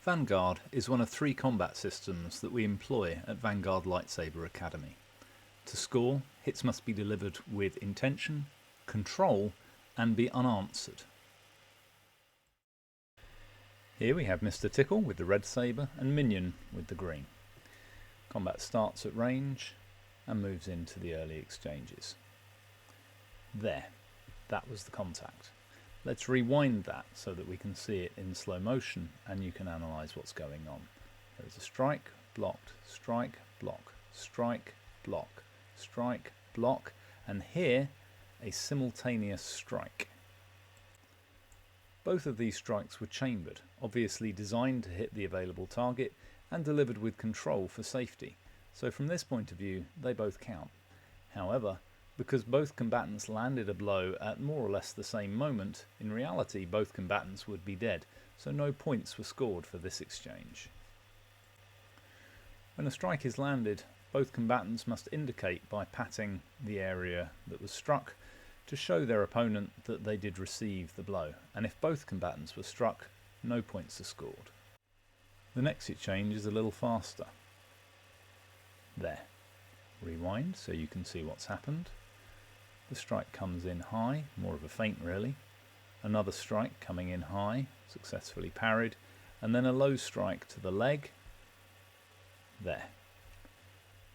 Vanguard is one of 3 combat systems that we employ at Vanguard Lightsaber Academy. To score, hits must be delivered with intention, control, and be unanswered. Here we have Mr. Tickle with the red sabre and Minion with the green. Combat starts at range and moves into the early exchanges. There, that was the contact. Let's rewind that so that we can see it in slow motion and you can analyse what's going on. There is a strike, blocked, strike, block, strike, block, strike, block, and here a simultaneous strike. Both of these strikes were chambered, obviously designed to hit the available target and delivered with control for safety, so from this point of view they both count. However, because both combatants landed a blow at more or less the same moment, in reality both combatants would be dead, so no points were scored for this exchange. When a strike is landed, both combatants must indicate by patting the area that was struck to show their opponent that they did receive the blow, and if both combatants were struck, no points are scored. The next exchange is a little faster. There. Rewind so you can see what's happened. The strike comes in high, more of a feint really. Another strike coming in high, successfully parried, and then a low strike to the leg. There.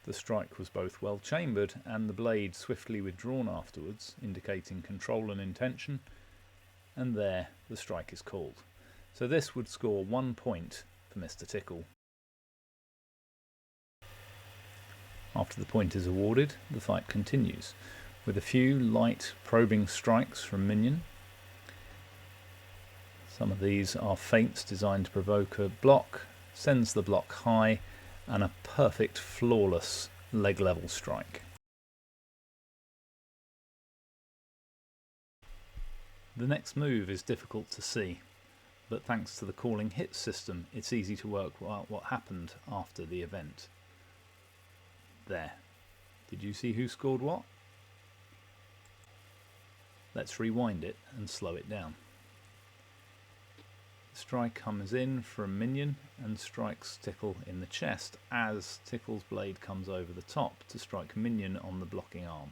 The strike was both well chambered and the blade swiftly withdrawn afterwards, indicating control and intention, and there the strike is called. So this would score 1 point for Mr. Tickle. After the point is awarded, the fight continues, with a few light probing strikes from Minion. Some of these are feints designed to provoke a block, sends the block high, and a perfect, flawless leg level strike. The next move is difficult to see, but thanks to the calling hits system it's easy to work out what happened after the event. There. Did you see who scored what? Let's rewind it and slow it down. The strike comes in from Minion and strikes Tickle in the chest as Tickle's blade comes over the top to strike Minion on the blocking arm.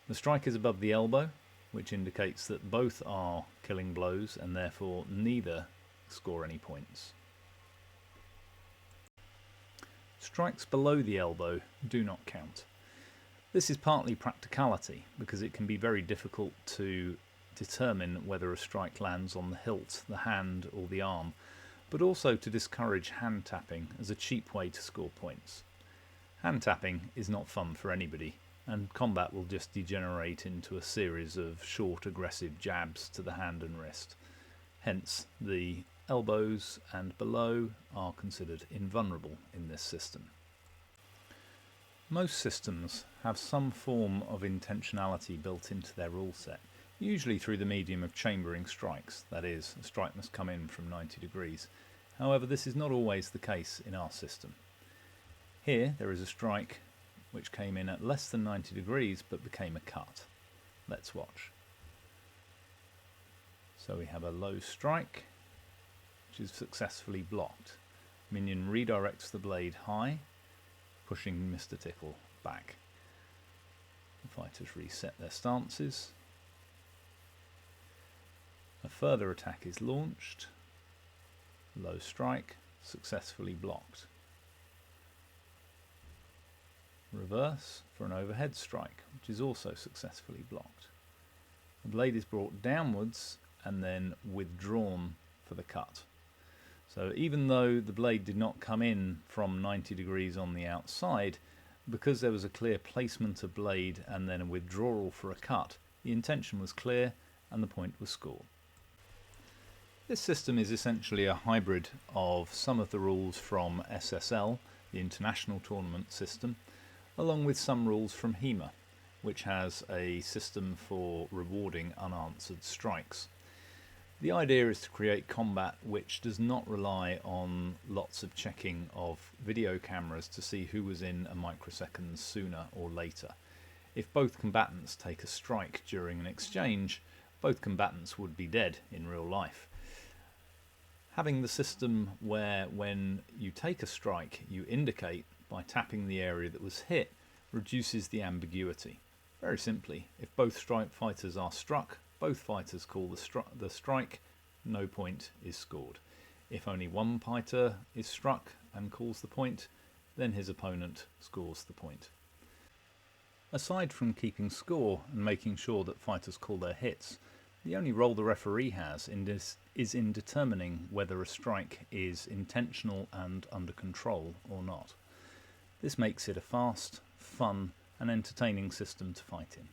The strike is above the elbow, which indicates that both are killing blows and therefore neither score any points. Strikes below the elbow do not count. This is partly practicality because it can be very difficult to determine whether a strike lands on the hilt, the hand or the arm, but also to discourage hand tapping as a cheap way to score points. Hand tapping is not fun for anybody, and combat will just degenerate into a series of short aggressive jabs to the hand and wrist. Hence the elbows and below are considered invulnerable in this system. Most systems have some form of intentionality built into their rule set, usually through the medium of chambering strikes, that is, a strike must come in from 90 degrees. However, this is not always the case in our system. Here there is a strike which came in at less than 90 degrees but became a cut. Let's watch. So we have a low strike which is successfully blocked. Minion redirects the blade high, pushing Mr. Tickle back. The fighters reset their stances. A further attack is launched. Low strike, successfully blocked. Reverse for an overhead strike, which is also successfully blocked. The blade is brought downwards and then withdrawn for the cut. So even though the blade did not come in from 90 degrees on the outside, because there was a clear placement of blade and then a withdrawal for a cut, the intention was clear and the point was scored. This system is essentially a hybrid of some of the rules from SSL, the International Tournament System, along with some rules from HEMA, which has a system for rewarding unanswered strikes. The idea is to create combat which does not rely on lots of checking of video cameras to see who was in a microsecond sooner or later. If both combatants take a strike during an exchange, both combatants would be dead in real life. Having the system where when you take a strike you indicate by tapping the area that was hit reduces the ambiguity. Very simply, if both strike fighters are struck, both fighters call the strike, no point is scored. If only one fighter is struck and calls the point, then his opponent scores the point. Aside from keeping score and making sure that fighters call their hits, the only role the referee has in this is in determining whether a strike is intentional and under control or not. This makes it a fast, fun and entertaining system to fight in.